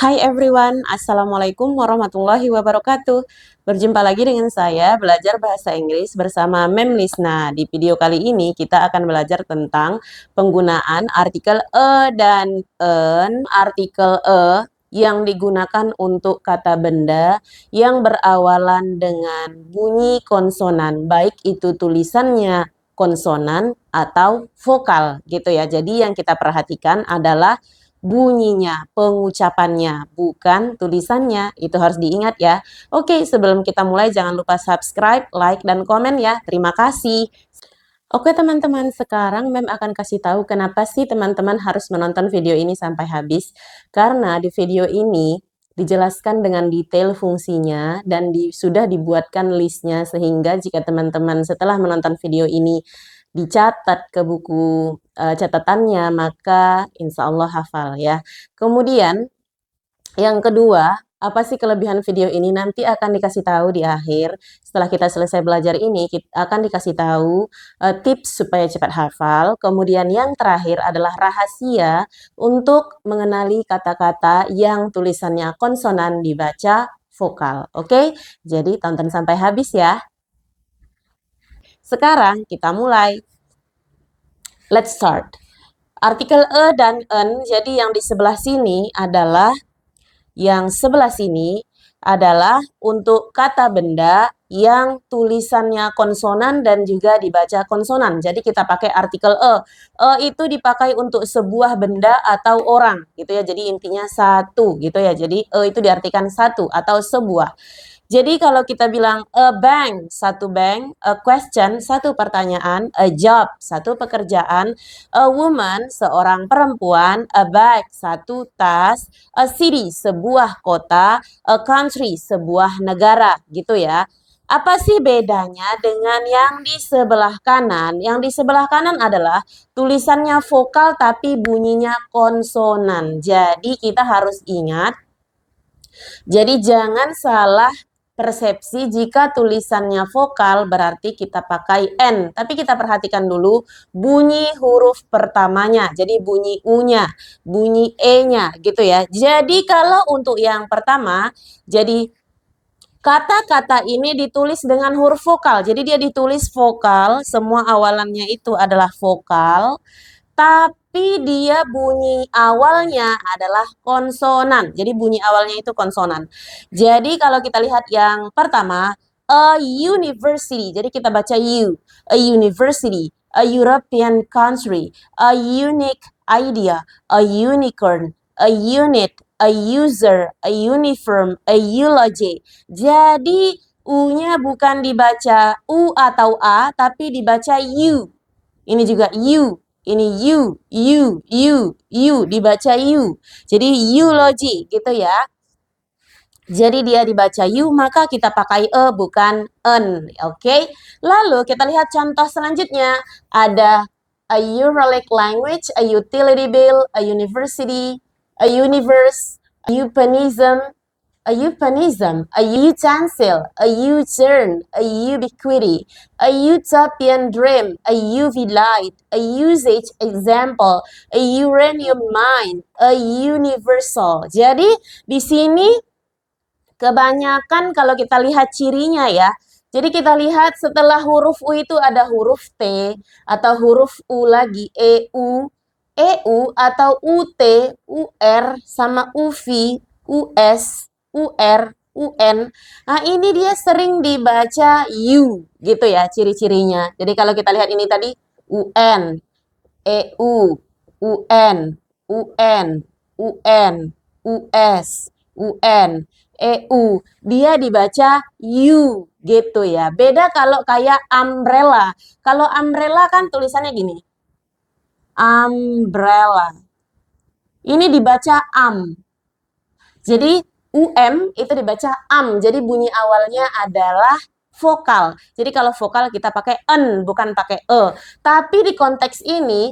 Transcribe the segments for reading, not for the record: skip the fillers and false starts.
Hai everyone, Assalamualaikum warahmatullahi wabarakatuh. Berjumpa lagi dengan saya belajar bahasa Inggris bersama Mem Lisna. Di video kali ini kita akan belajar tentang penggunaan artikel dan en. Artikel yang digunakan untuk kata benda yang berawalan dengan bunyi konsonan, baik itu tulisannya konsonan atau vokal gitu ya. Jadi yang kita perhatikan adalah bunyinya, pengucapannya, bukan tulisannya. Itu harus diingat ya. Oke, sebelum kita mulai jangan lupa subscribe, like, dan komen ya. Terima kasih. Oke teman-teman, sekarang Mem akan kasih tahu kenapa sih teman-teman harus menonton video ini sampai habis. Karena di video ini dijelaskan dengan detail fungsinya dan sudah dibuatkan listnya sehingga jika teman-teman setelah menonton video ini dicatat ke buku catatannya, maka insya Allah hafal ya. Kemudian yang kedua, apa sih kelebihan video ini? Nanti akan dikasih tahu di akhir. Setelah kita selesai belajar ini, kita akan dikasih tahu tips supaya cepat hafal. Kemudian yang terakhir adalah rahasia untuk mengenali kata-kata yang tulisannya konsonan dibaca vokal. Oke? Jadi tonton sampai habis ya. Sekarang kita mulai. Let's start. Artikel dan en, jadi yang di sebelah sini adalah untuk kata benda yang tulisannya konsonan dan juga dibaca konsonan. Jadi kita pakai artikel e. E itu dipakai untuk sebuah benda atau orang gitu ya. Jadi intinya satu gitu ya. Jadi e itu diartikan satu atau sebuah. Jadi kalau kita bilang a bank, satu bank, a question, satu pertanyaan, a job, satu pekerjaan, a woman, seorang perempuan, a bag, satu tas, a city, sebuah kota, a country, sebuah negara, gitu ya. Apa sih bedanya dengan yang di sebelah kanan? Yang di sebelah kanan adalah tulisannya vokal tapi bunyinya konsonan. Jadi kita harus ingat, jadi jangan salah persepsi jika tulisannya vokal berarti kita pakai N. Tapi kita perhatikan dulu bunyi huruf pertamanya. Jadi bunyi U-nya, bunyi E-nya gitu ya. Jadi kalau untuk yang pertama, jadi kata-kata ini ditulis dengan huruf vokal. Jadi dia ditulis vokal, semua awalannya itu adalah vokal. Tapi dia bunyi awalnya adalah konsonan. Jadi bunyi awalnya itu konsonan. Jadi kalau kita lihat yang pertama, a university. Jadi kita baca U. A university, a European country, a unique idea, a unicorn, a unit, a user, a uniform, a eulogy. Jadi U-nya bukan dibaca U atau A, tapi dibaca U. Ini juga U. Ini U, dibaca U. Jadi eulogy gitu ya. Jadi dia dibaca U, maka kita pakai E bukan en. Oke. Lalu kita lihat contoh selanjutnya. Ada a Euroleague language, a utility bill, a university, a universe, a euphemism, a utensil, a U-turn, a ubiquity, a utopian dream, a UV light, a usage example, a uranium mine, a universal. Jadi di sini kebanyakan kalau kita lihat cirinya ya. Jadi kita lihat setelah huruf U itu ada huruf T atau huruf U lagi, EU atau UT, UR sama UV, US, UR, UN. Nah, ini dia sering dibaca U gitu ya ciri-cirinya. Jadi kalau kita lihat ini tadi UN, EU, UN, UN, UN, US, UN, EU. Dia dibaca U gitu ya. Beda kalau kayak umbrella. Kalau umbrella kan tulisannya gini. Umbrella. Ini dibaca Jadi itu dibaca Jadi bunyi awalnya adalah vokal. Jadi kalau vokal kita pakai en, bukan pakai e. Tapi di konteks ini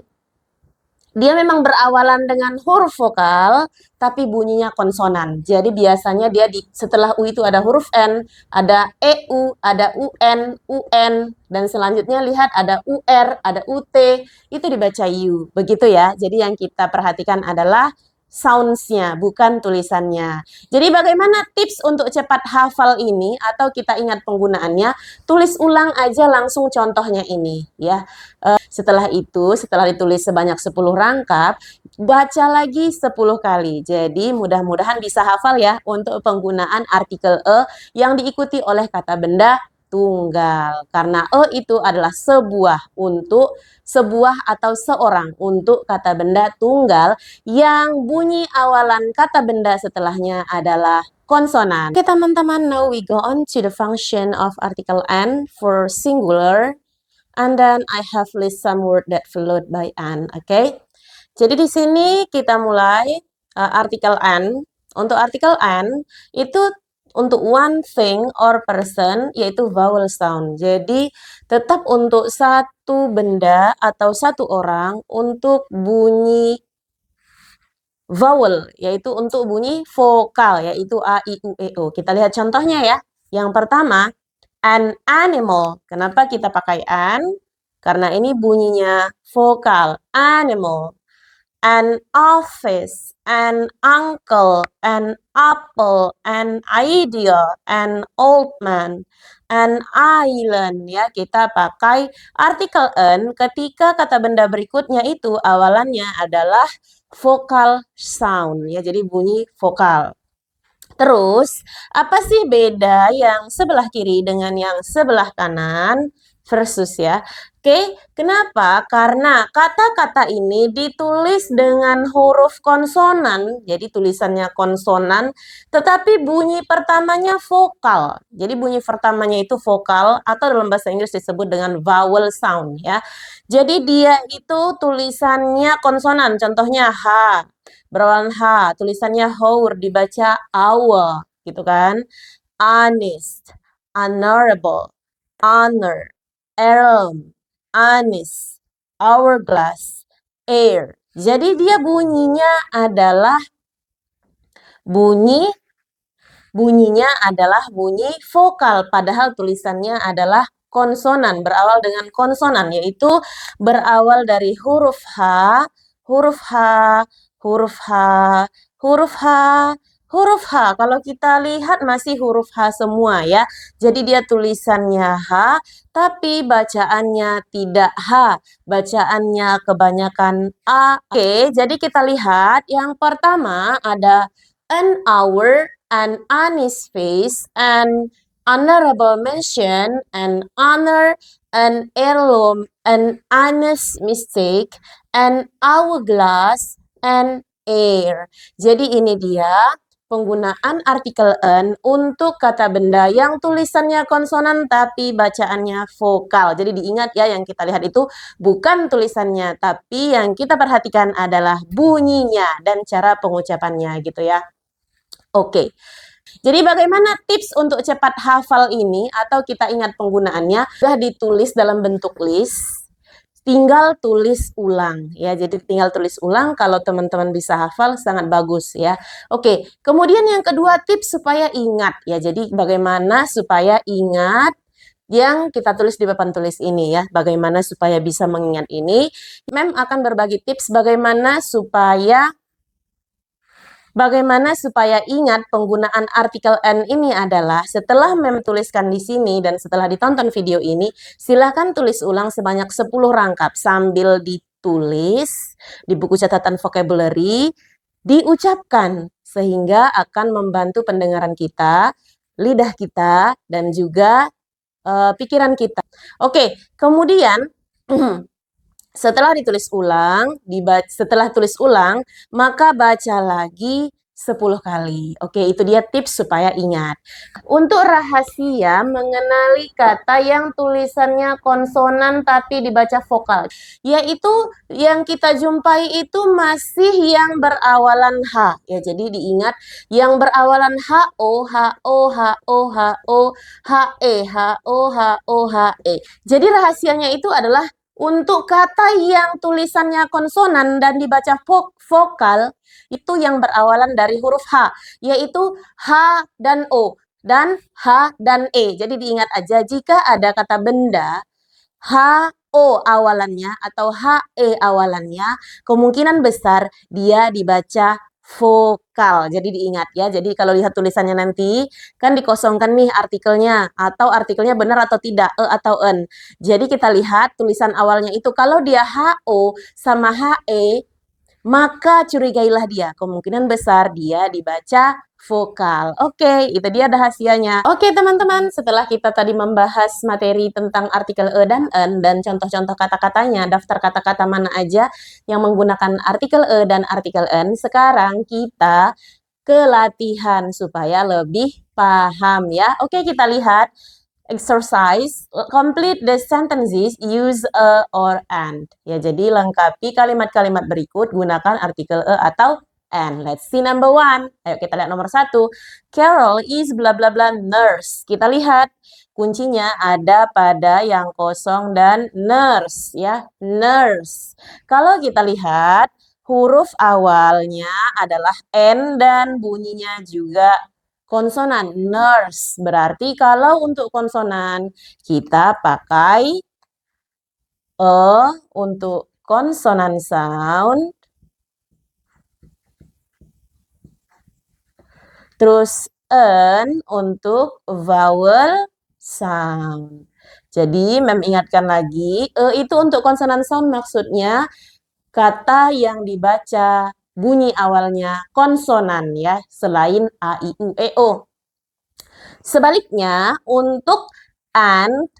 dia memang berawalan dengan huruf vokal, tapi bunyinya konsonan. Jadi biasanya dia setelah U itu ada huruf N, ada EU, ada UN, UN, dan selanjutnya lihat ada UR, ada UT, itu dibaca U. Begitu ya. Jadi yang kita perhatikan adalah sounds-nya, bukan tulisannya. Jadi bagaimana tips untuk cepat hafal ini atau kita ingat penggunaannya? Tulis ulang aja langsung contohnya ini ya. Setelah itu, setelah ditulis sebanyak 10 rangkap, baca lagi 10 kali. Jadi mudah-mudahan bisa hafal ya untuk penggunaan artikel e yang diikuti oleh kata benda tunggal. Karena e itu adalah sebuah untuk sebuah atau seorang untuk kata benda tunggal yang bunyi awalan kata benda setelahnya adalah konsonan. Oke teman-teman, now we go on to the function of article n for singular. And then I have list some word that followed by an. Oke. Jadi di sini kita mulai artikel an. Untuk artikel an itu untuk one thing or person yaitu vowel sound. Jadi tetap untuk satu benda atau satu orang untuk bunyi vowel, yaitu untuk bunyi vokal, yaitu a, i, u, e, o. Kita lihat contohnya ya. Yang pertama, an animal. Kenapa kita pakai an? Karena ini bunyinya vokal, animal. An office, an uncle, an apple, an idea, an old man, an island. Ya, kita pakai artikel an ketika kata benda berikutnya itu awalannya adalah vokal sound. Ya, jadi bunyi vokal. Terus, apa sih beda yang sebelah kiri dengan yang sebelah kanan? Versus ya. Oke, kenapa? Karena kata-kata ini ditulis dengan huruf konsonan, jadi tulisannya konsonan, tetapi bunyi pertamanya vokal. Jadi bunyi pertamanya itu vokal atau dalam bahasa Inggris disebut dengan vowel sound ya. Jadi dia itu tulisannya konsonan, contohnya H, berawalan H, tulisannya hour, dibaca hour, gitu kan. Honest, honorable, honor, heirloom, honest, hourglass, air. Jadi dia bunyinya adalah bunyinya adalah bunyi vokal, padahal tulisannya adalah konsonan, berawal dengan konsonan, yaitu berawal dari huruf H, huruf H, huruf H, huruf H, huruf H. Kalau kita lihat masih huruf H semua ya. Jadi dia tulisannya H, tapi bacaannya tidak H. Bacaannya kebanyakan A. Oke, jadi kita lihat yang pertama ada an hour, an honest face, an honorable mention, an honor, an heirloom, an honest mistake, an hourglass, and air. Jadi ini dia penggunaan artikel an untuk kata benda yang tulisannya konsonan tapi bacaannya vokal. Jadi diingat ya, yang kita lihat itu bukan tulisannya, tapi yang kita perhatikan adalah bunyinya dan cara pengucapannya gitu ya. Oke. Jadi bagaimana tips untuk cepat hafal ini atau kita ingat penggunaannya? Sudah ditulis dalam bentuk list. Tinggal tulis ulang ya. Jadi tinggal tulis ulang, kalau teman-teman bisa hafal sangat bagus ya. Oke, kemudian yang kedua tips supaya ingat ya. Jadi bagaimana supaya ingat yang kita tulis di papan tulis ini ya. Bagaimana supaya bisa mengingat ini? Mem akan berbagi tips bagaimana supaya ingat penggunaan artikel an ini adalah setelah Mem tuliskan di sini dan setelah ditonton video ini, silakan tulis ulang sebanyak 10 rangkap sambil ditulis di buku catatan vocabulary, diucapkan sehingga akan membantu pendengaran kita, lidah kita, dan juga pikiran kita. Oke, kemudian setelah ditulis ulang, setelah tulis ulang, maka baca lagi 10 kali. Oke, itu dia tips supaya ingat. Untuk rahasia mengenali kata yang tulisannya konsonan tapi dibaca vokal, yaitu yang kita jumpai itu masih yang berawalan H. Ya, jadi diingat yang berawalan HO, HO, HO, HO, HE, HO, HO, HE. Jadi rahasianya itu adalah untuk kata yang tulisannya konsonan dan dibaca vokal, itu yang berawalan dari huruf H, yaitu H dan O, dan H dan E. Jadi diingat aja, jika ada kata benda, H-O awalannya atau H-E awalannya, kemungkinan besar dia dibaca vokal. Jadi diingat ya. Jadi kalau lihat tulisannya nanti kan dikosongkan nih artikelnya atau artikelnya benar atau tidak, atau en. Jadi kita lihat tulisan awalnya itu kalau dia HO sama HE maka curigailah dia. Kemungkinan besar dia dibaca vokal. Oke, itu dia rahasianya. Oke, teman-teman, setelah kita tadi membahas materi tentang artikel e dan en dan contoh-contoh kata-katanya, daftar kata-kata mana aja yang menggunakan artikel e dan artikel en, sekarang kita ke latihan supaya lebih paham ya. Oke, kita lihat exercise, complete the sentences, use a or and. Ya, jadi lengkapi kalimat-kalimat berikut, gunakan artikel a atau and. Let's see number one. Ayo kita lihat nomor 1. Carol is bla bla bla nurse. Kita lihat kuncinya ada pada yang kosong dan nurse ya, nurse. Kalau kita lihat huruf awalnya adalah n dan bunyinya juga konsonan, nurse. Berarti kalau untuk konsonan kita pakai untuk konsonan sound. Terus en untuk vowel sound. Jadi mengingatkan lagi, itu untuk konsonan sound maksudnya kata yang dibaca bunyi awalnya konsonan ya, selain a, i, u, e, o. Sebaliknya, untuk and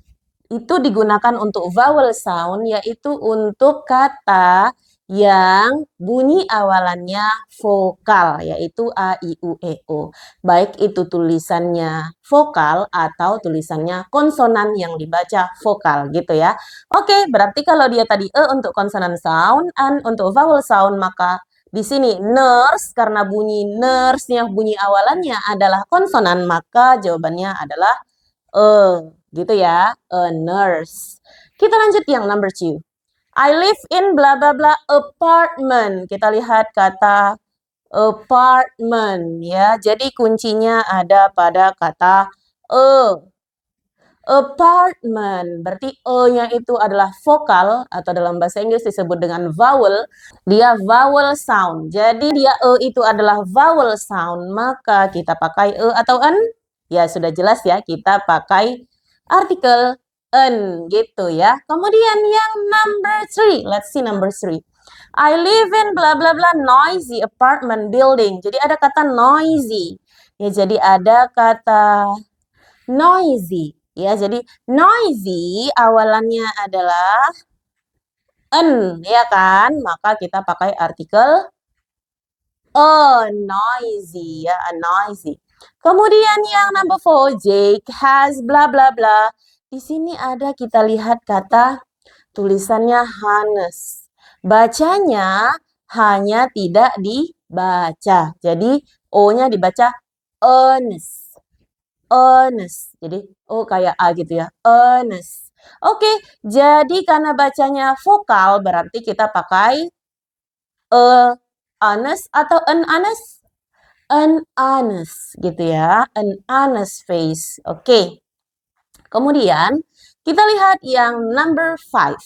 itu digunakan untuk vowel sound, yaitu untuk kata yang bunyi awalannya vokal, yaitu a, i, u, e, o. Baik itu tulisannya vokal atau tulisannya konsonan yang dibaca vokal gitu ya. Oke, berarti kalau dia tadi e untuk konsonan sound, and untuk vowel sound, maka di sini nurse, karena bunyi nurse-nya bunyi awalannya adalah konsonan, maka jawabannya adalah gitu ya, a nurse. Kita lanjut yang number 2. I live in bla bla bla apartment. Kita lihat kata apartment ya. Jadi kuncinya ada pada kata apartment. Berarti e-nya itu adalah vokal atau dalam bahasa Inggris disebut dengan vowel. Dia vowel sound. Jadi dia e itu adalah vowel sound, maka kita pakai e atau en? Ya sudah jelas ya, kita pakai artikel en gitu ya. Kemudian yang number 3. Let's see number 3. I live in bla bla bla noisy apartment building. Jadi ada kata noisy. Ya, jadi ada kata noisy. Ya, jadi noisy awalannya adalah en, ya kan? Maka kita pakai artikel noisy ya, noisy. Kemudian yang number 4, Jake has bla bla bla. Di sini ada kita lihat kata tulisannya harness. Bacanya hanya tidak dibaca. Jadi O-nya dibaca honest. Honest. Jadi kayak A gitu ya. Honest. Oke, jadi karena bacanya vokal berarti kita pakai honest atau an honest? An honest gitu ya. An honest face. Oke. Kemudian kita lihat yang number 5.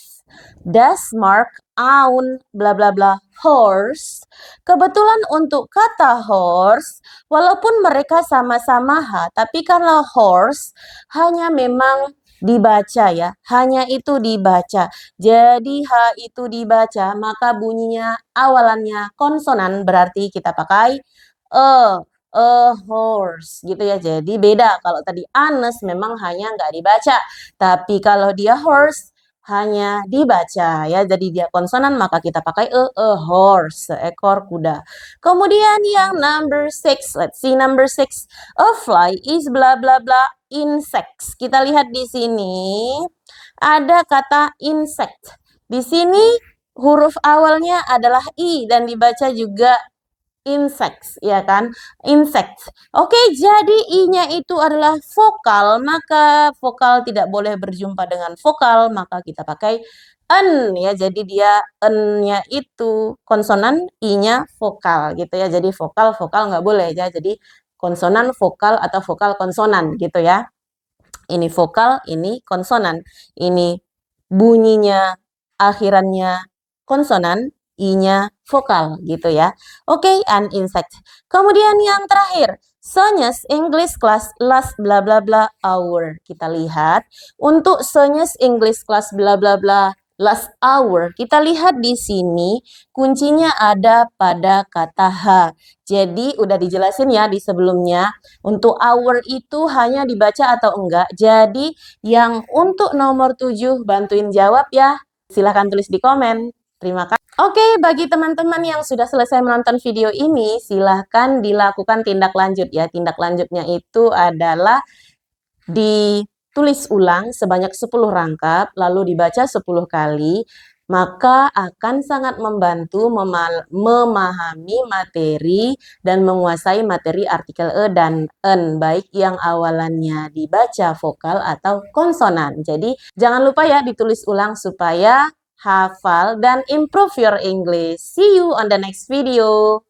Does Mark own bla bla bla horse? Kebetulan untuk kata horse, walaupun mereka sama-sama H, tapi kalau horse hanya memang dibaca ya, hanya itu dibaca. Jadi H itu dibaca, maka bunyinya awalannya konsonan, berarti kita pakai a horse gitu ya. Jadi beda, kalau tadi honest memang hanya nggak dibaca, tapi kalau dia horse hanya dibaca ya, jadi dia konsonan, maka kita pakai a horse, seekor kuda. Kemudian yang number 6, let's see number 6. A fly is bla bla bla insects. Kita lihat di sini ada kata insect. Di sini huruf awalnya adalah i dan dibaca juga insects, ya kan? Insects. Oke, jadi i-nya itu adalah vokal, maka vokal tidak boleh berjumpa dengan vokal, maka kita pakai en ya. Jadi dia en-nya itu konsonan, i-nya vokal gitu ya. Jadi vokal nggak boleh ya. Jadi konsonan vokal atau vokal konsonan gitu ya. Ini vokal, ini konsonan. Ini bunyinya akhirannya konsonan, I-nya vokal gitu ya. Oke, an insect. Kemudian yang terakhir, Sonya's English class last bla bla bla hour. Kita lihat untuk Sonya's English class bla bla bla last hour. Kita lihat di sini kuncinya ada pada kata H. Jadi udah dijelasin ya di sebelumnya. Untuk hour itu hanya dibaca atau enggak. Jadi yang untuk nomor 7 bantuin jawab ya. Silahkan tulis di komen. Terima kasih. Oke, bagi teman-teman yang sudah selesai menonton video ini, silahkan dilakukan tindak lanjut ya. Tindak lanjutnya itu adalah ditulis ulang sebanyak 10 rangkap, lalu dibaca 10 kali, maka akan sangat membantu memahami materi dan menguasai materi artikel e dan en, baik yang awalannya dibaca vokal atau konsonan. Jadi, jangan lupa ya ditulis ulang supaya hafal dan improve your English. See you on the next video.